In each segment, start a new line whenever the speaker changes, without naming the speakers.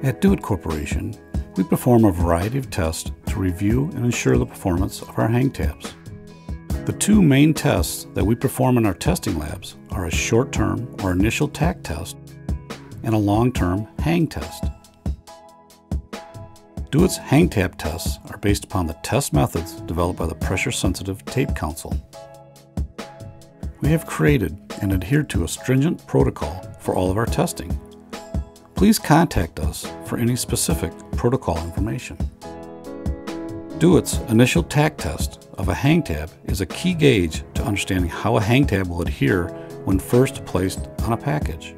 At Do It Corporation, we perform a variety of tests to review and ensure the performance of our hang tabs. The two main tests that we perform in our testing labs are a short-term or initial tack test and a long-term hang test. Do It's hang tab tests are based upon the test methods developed by the Pressure Sensitive Tape Council. We have created and adhered to a stringent protocol for all of our testing. Please contact us for any specific protocol information. Do It's initial tack test of a hang tab is a key gauge to understanding how a hang tab will adhere when first placed on a package.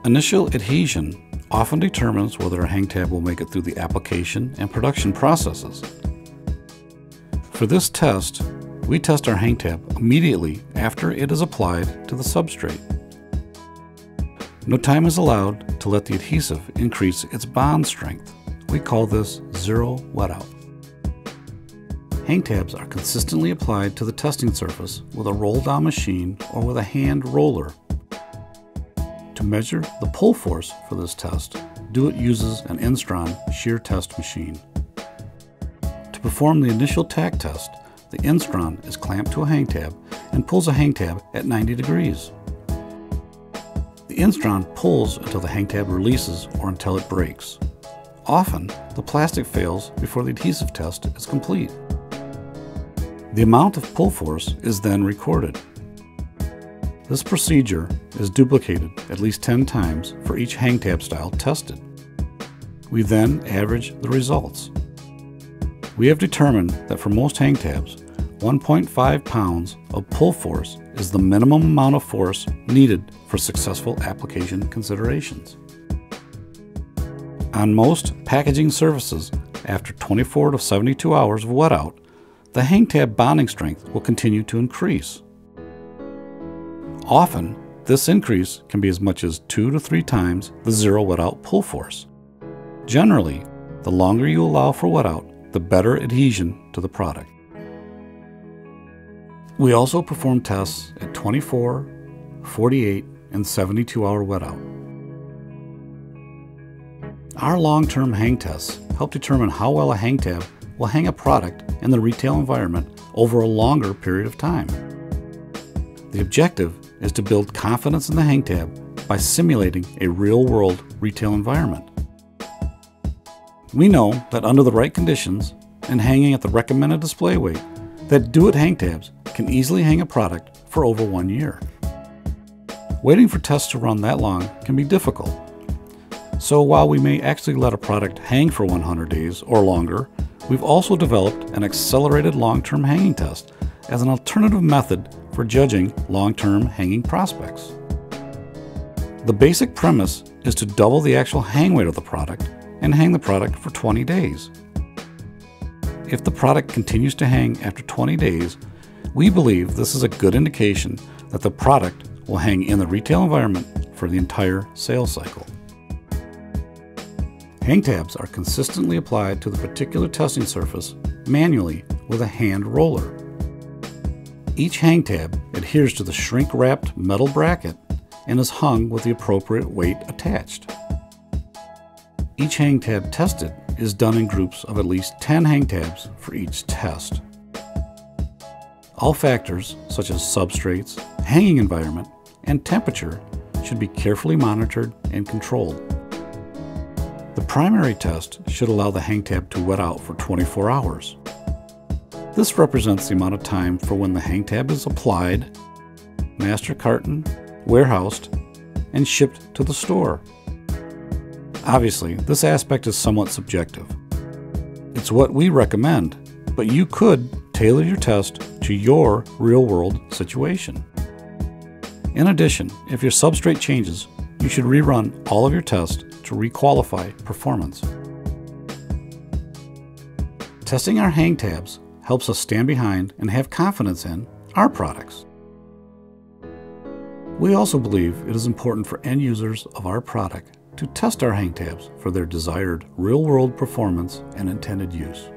Initial adhesion often determines whether a hang tab will make it through the application and production processes. For this test, we test our hang tab immediately after it is applied to the substrate. No time is allowed to let the adhesive increase its bond strength. We call this zero wet out. Hang tabs are consistently applied to the testing surface with a roll-down machine or with a hand roller. To measure the pull force for this test, Do It uses an Instron shear test machine. To perform the initial tack test, the Instron is clamped to a hang tab and pulls a hang tab at 90 degrees. The Instron pulls until the hang tab releases or until it breaks. Often, the plastic fails before the adhesive test is complete. The amount of pull force is then recorded. This procedure is duplicated at least 10 times for each hang tab style tested. We then average the results. We have determined that for most hang tabs, 1.5 pounds of pull force is the minimum amount of force needed for successful application considerations. On most packaging surfaces, after 24 to 72 hours of wet out, the hang tab bonding strength will continue to increase. Often, this increase can be as much as 2 to 3 times the zero wet out pull force. Generally, the longer you allow for wet out, the better adhesion to the product. We also perform tests at 24, 48, and 72-hour wet out. Our long-term hang tests help determine how well a hang tab will hang a product in the retail environment over a longer period of time. The objective is to build confidence in the hang tab by simulating a real-world retail environment. We know that under the right conditions and hanging at the recommended display weight, that Do It hang tabs can easily hang a product for over 1 year. Waiting for tests to run that long can be difficult. So while we may actually let a product hang for 100 days or longer, we've also developed an accelerated long-term hanging test as an alternative method for judging long-term hanging prospects. The basic premise is to double the actual hang weight of the product and hang the product for 20 days. If the product continues to hang after 20 days, we believe this is a good indication that the product will hang in the retail environment for the entire sales cycle. Hang tabs are consistently applied to the particular testing surface manually with a hand roller. Each hang tab adheres to the shrink-wrapped metal bracket and is hung with the appropriate weight attached. Each hang tab tested is done in groups of at least 10 hang tabs for each test. All factors such as substrates, hanging environment, and temperature should be carefully monitored and controlled. The primary test should allow the hang tab to wet out for 24 hours. This represents the amount of time for when the hang tab is applied, master carton, warehoused, and shipped to the store. Obviously, this aspect is somewhat subjective. It's what we recommend, but you could tailor your test to your real-world situation. In addition, if your substrate changes, you should rerun all of your tests to requalify performance. Testing our hang tabs helps us stand behind and have confidence in our products. We also believe it is important for end users of our product to test our hang tabs for their desired real-world performance and intended use.